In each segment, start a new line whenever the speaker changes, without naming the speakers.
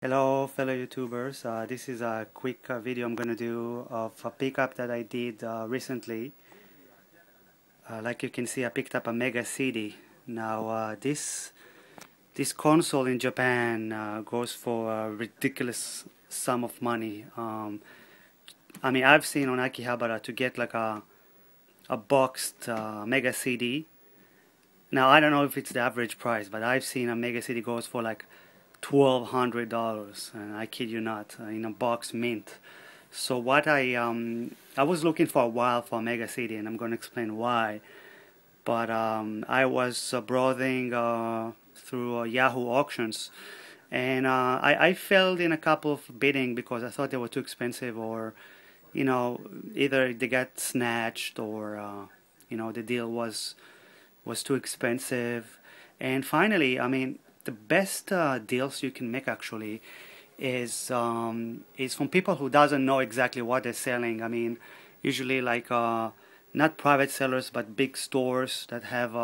Hello fellow YouTubers, this is a quick video I'm gonna do of a pickup that I did recently. Like you can see, I picked up a Mega CD. Now this console in Japan goes for a ridiculous sum of money. I mean, I've seen on Akihabara to get like a boxed Mega CD. Now I don't know if it's the average price, but I've seen a Mega CD goes for like $1,200, and I kid you not, in a box mint. So what I was looking for a while for a Mega CD, and I'm going to explain why. But I was browsing through Yahoo auctions, and I failed in a couple of bidding because I thought they were too expensive, or either they got snatched, or the deal was too expensive. And finally, I mean, the best deals you can make actually is from people who doesn't know exactly what they're selling. I mean, usually like not private sellers, but big stores that have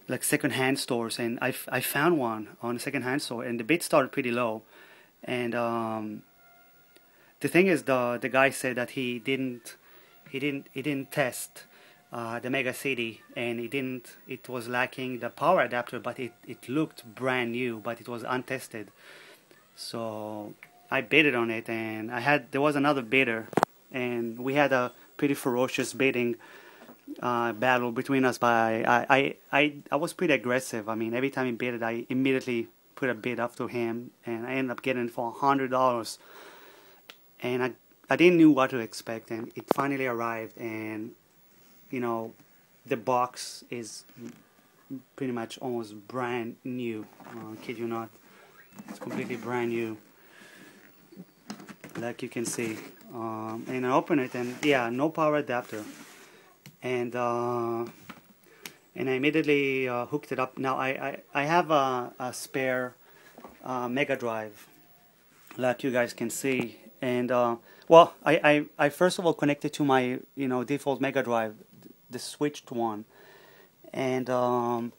like second-hand stores. And I found one on a second-hand store, and the bid started pretty low. And the thing is, the guy said that he didn't test the Mega CD, and it was lacking the power adapter, but it looked brand new, but it was untested. So I bidded on it, and there was another bidder, and we had a pretty ferocious bidding battle between us. But I was pretty aggressive. I mean, every time he bidded, I immediately put a bid up to him, and I ended up getting it for $100. And I didn't know what to expect, and it finally arrived, and the box is pretty much almost brand new. Kid you not, it's completely brand new, like you can see. And I open it, and yeah, no power adapter. And I immediately hooked it up. Now I have a spare Mega Drive, like you guys can see. And well, I first of all connected to my default Mega Drive, the switched one, and off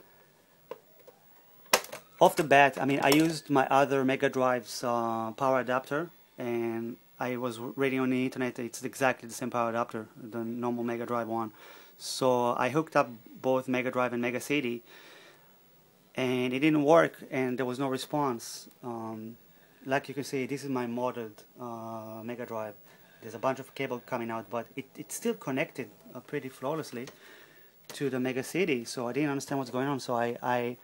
the bat, I mean, I used my other Mega Drive's power adapter, and I was reading on the internet it's exactly the same power adapter, the normal Mega Drive one. So I hooked up both Mega Drive and Mega CD, and it didn't work, and there was no response. Like you can see, this is my modded Mega Drive. There's a bunch of cable coming out, but it's still connected pretty flawlessly to the Mega CD. So I didn't understand what's going on. So I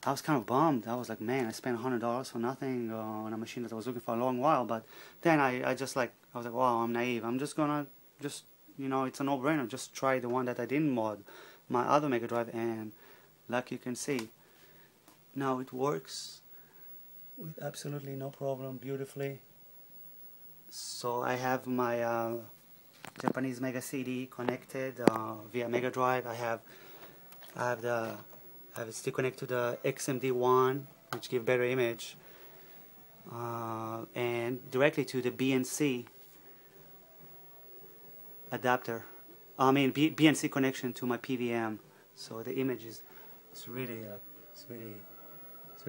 was kind of bummed. I was like, man, I spent $100 for nothing on a machine that I was looking for a long while. But then I was like, wow, I'm naive. I'm just gonna it's a no-brainer. Just try the one that I didn't mod, my other Mega Drive, and like you can see, now it works with absolutely no problem, beautifully. So I have my Japanese Mega CD connected via Mega Drive. I have it still connected to the XMD1, which give better image, and directly to the BNC adapter. I mean BNC connection to my PVM. So the image is really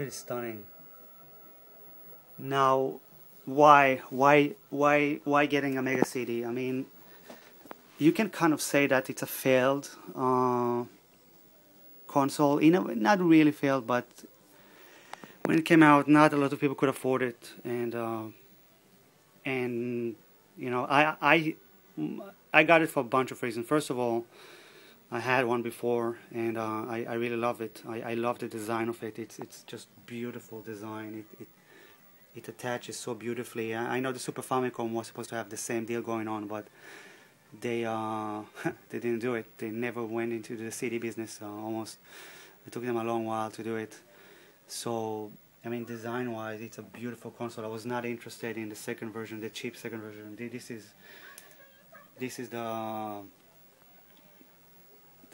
stunning. Now, why getting a Mega CD? I mean, you can kind of say that it's a failed console. Not really failed, but when it came out, not a lot of people could afford it, and I got it for a bunch of reasons. First of all, I had one before, and I really love it. I love the design of it. It's just beautiful design. It attaches so beautifully. I know the Super Famicom was supposed to have the same deal going on, but they they didn't do it. They never went into the CD business. Almost, it took them a long while to do it. So I mean, design-wise, it's a beautiful console. I was not interested in the second version, the cheap second version. This is the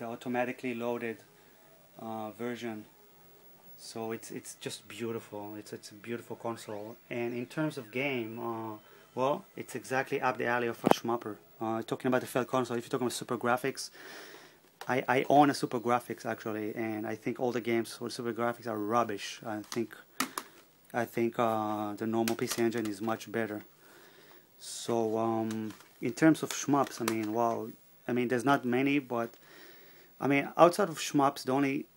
automatically loaded version. So it's just beautiful. It's a beautiful console. And in terms of game, well, it's exactly up the alley of a shmupper. Talking about the failed console, if you're talking about super graphics, I own a Super Graphics actually, and I think all the games with Super Graphics are rubbish. I think I think the normal PC Engine is much better. So in terms of shmups, I mean, wow, I mean, there's not many, but I mean, outside of shmups,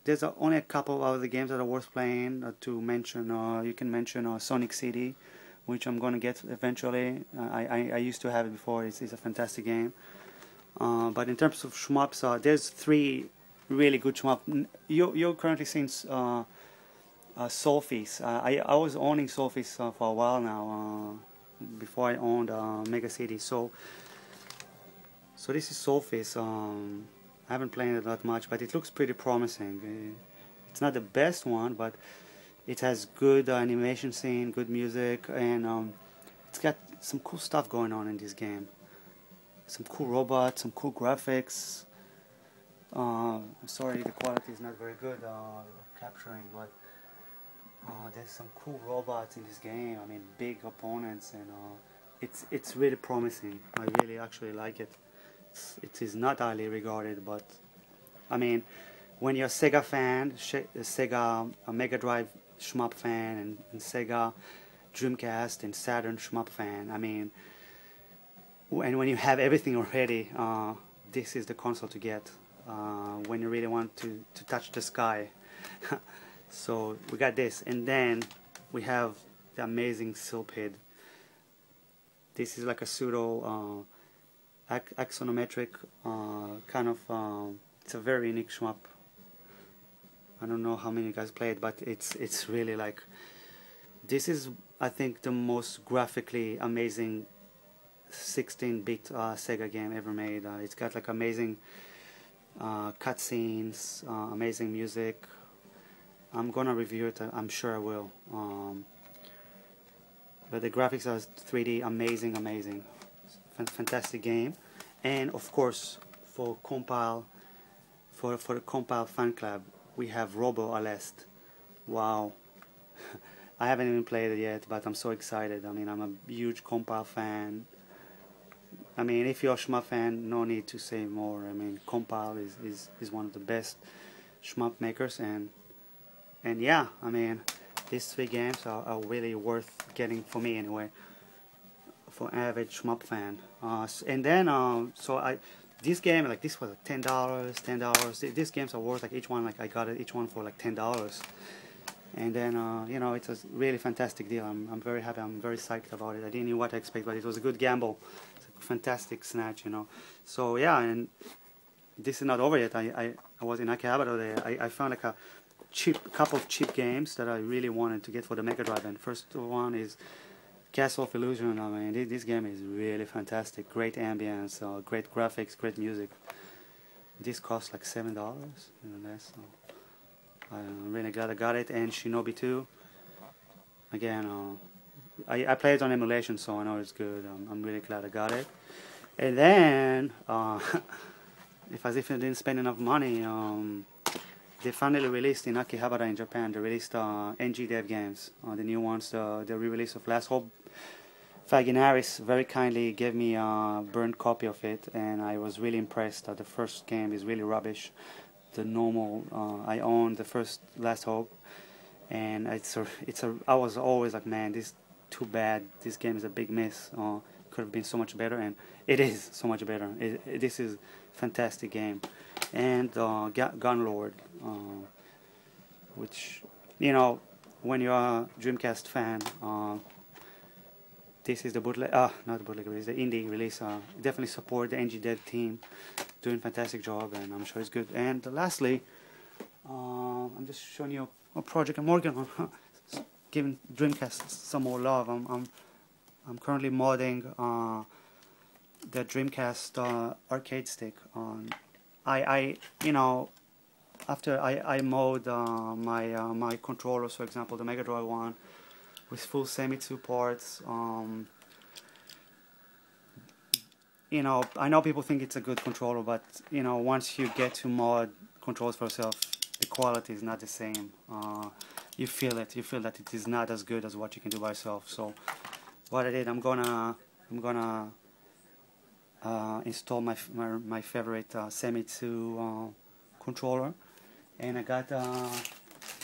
there's only a couple of other games that are worth playing to mention. You can mention Sonic City, which I'm gonna get eventually. I used to have it before. It's a fantastic game. But in terms of shmups, there's three really good shmup. You're currently seeing Soulfeast. I was owning Soulfeast for a while now. Before I owned Mega City. So this is Soulfeast. I haven't played it that much, but it looks pretty promising. It's not the best one, but it has good animation scene, good music, and it's got some cool stuff going on in this game. Some cool robots, some cool graphics. I'm sorry, the quality is not very good capturing, but there's some cool robots in this game. I mean, big opponents, and it's really promising. I really actually like it. It is not highly regarded, but I mean, when you're a Sega fan, a Mega Drive shmup fan, and Sega Dreamcast and Saturn shmup fan, I mean, when you have everything already, this is the console to get when you really want to touch the sky. So we got this, and then we have the amazing Silphid. This is like a pseudo axonometric kind of. It's a very unique shmup. I don't know how many you guys played, but it's really like, this is, I think, the most graphically amazing 16-bit Sega game ever made. It's got like amazing cutscenes, amazing music. I'm gonna review it. I'm sure I will. But the graphics are 3D, amazing, fantastic game. And of course, for the Compile fan club, we have Robo Aleste. Wow. I haven't even played it yet, but I'm so excited. I mean, I'm a huge Compile fan. I mean, if you're a shmup fan, no need to say more. I mean, Compile is one of the best shmup makers, and yeah, I mean, these three games are really worth getting, for me anyway, for an average shmup fan. And then, this game, like, this was like $10. These games are worth, like, each one, like, I got it, each one for like $10. And then, you know, it's a really fantastic deal. I'm very happy, I'm very psyched about it. I didn't know what to expect, but it was a good gamble. It's a fantastic snatch, you know. So, yeah, and this is not over yet. I was in Akihabara today. I found like a couple of cheap games that I really wanted to get for the Mega Drive. And first one is Castle of Illusion. I mean, this game is really fantastic. Great ambience, great graphics, great music. This cost like $7, even less. So I'm really glad I got it. And Shinobi 2. Again, I played it on emulation, so I know it's good. I'm really glad I got it. And then, as if I didn't spend enough money, they finally released in Akihabara in Japan. They released NG Dev games, the new ones, the re-release of Last Hope. Faginaris very kindly gave me a burned copy of it, and I was really impressed. The first game is really rubbish. The normal, I own the first Last Hope, and I was always like, man, this is too bad. This game is a big miss. Could have been so much better, and it is so much better. This is a fantastic game. And Gunlord, which, you know, when you're a Dreamcast fan, this is the bootleg, not the bootleg release, the indie release. Definitely support the NG Dev team, doing a fantastic job, and I'm sure it's good. And lastly, I'm just showing you a project I'm working on, giving Dreamcast some more love. I'm currently modding the Dreamcast arcade stick. You know, after I mod my controllers, for example, the Mega Drive one, with full Semitsu parts. You know, I know people think it's a good controller, but you know, once you get to mod controls for yourself, the quality is not the same. You feel it. You feel that it is not as good as what you can do by yourself. So, what I did, I'm gonna install my favorite Semitsu controller, and I got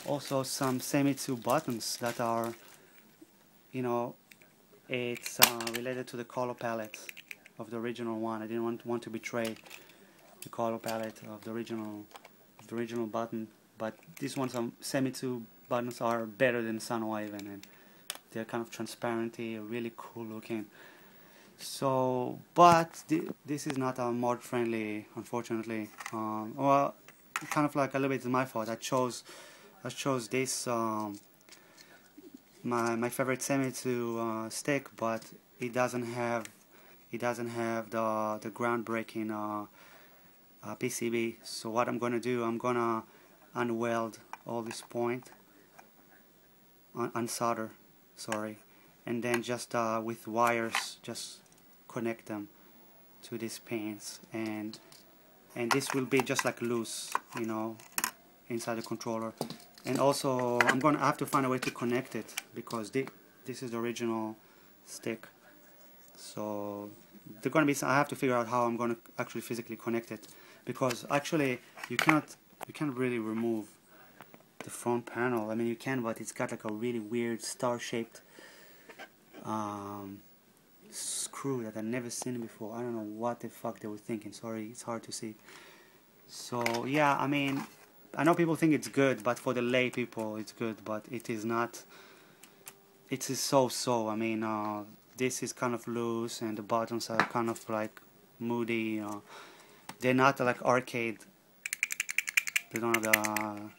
also some Semitsu buttons that are you know, it's related to the color palette of the original one. I didn't want to betray the color palette of the original button, but these ones are semi-2 buttons are better than Sanwa even, and they're kind of transparenty, really cool looking. So, but this is not mod friendly, unfortunately. Well, kind of like a little bit my fault. I chose this my favorite semi-2 stick, but it doesn't have the groundbreaking PCB. So what I'm gonna do, I'm gonna unweld all this point, unsolder, sorry, and then just with wires just connect them to these pins, and this will be just like loose, you know, inside the controller. And also I have to find a way to connect it, because this is the original stick. So they're gonna be, I have to figure out how I'm gonna actually physically connect it, because actually you can't really remove the front panel. I mean, you can, but it's got like a really weird star-shaped screw that I've never seen before. I don't know what the fuck they were thinking. Sorry, it's hard to see. So yeah, I mean, I know people think it's good, but for the lay people it's good, but it is not. It is so. I mean, this is kind of loose, and the buttons are kind of like moody. They're not like arcade. They don't have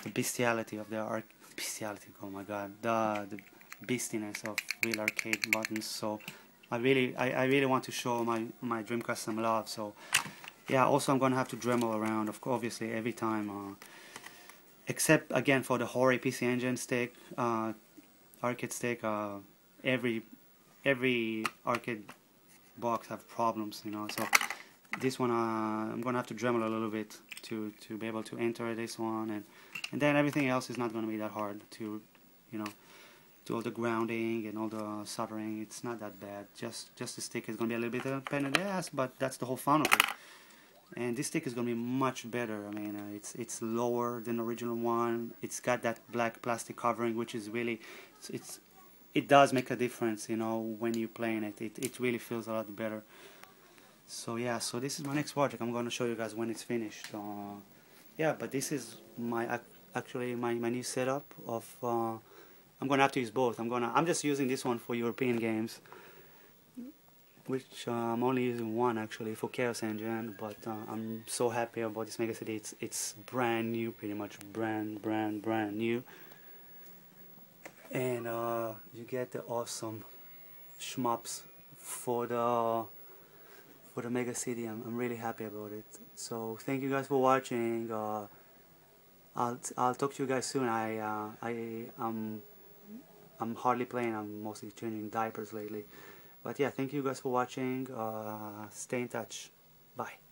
the bestiality of the bestiality. Oh my god, the beastiness of real arcade buttons. So I really want to show my Dreamcast some love. So yeah, also I'm gonna have to Dremel around, obviously, every time, except again for the Hori PC Engine stick, arcade stick. Every arcade box have problems, you know. So this one, I'm gonna have to Dremel a little bit to be able to enter this one, and then everything else is not gonna be that hard to, you know, do all the grounding and all the soldering. It's not that bad. Just the stick is gonna be a little bit of a pain in the ass, but that's the whole fun of it. And this stick is gonna be much better. I mean, it's lower than the original one. It's got that black plastic covering, which is really, it does make a difference, you know, when you're playing it. It really feels a lot better. So yeah, so this is my next project. I'm gonna show you guys when it's finished. Yeah, but this is actually my new setup of. I'm gonna have to use both. I'm just using this one for European games, which I'm only using one actually for Chaos Engine. But I'm so happy about this Mega CD. It's brand new, pretty much brand new, and you get the awesome shmups for the Mega CD. I'm really happy about it. So thank you guys for watching. I'll talk to you guys soon. I'm hardly playing. I'm mostly changing diapers lately. But yeah, thank you guys for watching. Stay in touch. Bye.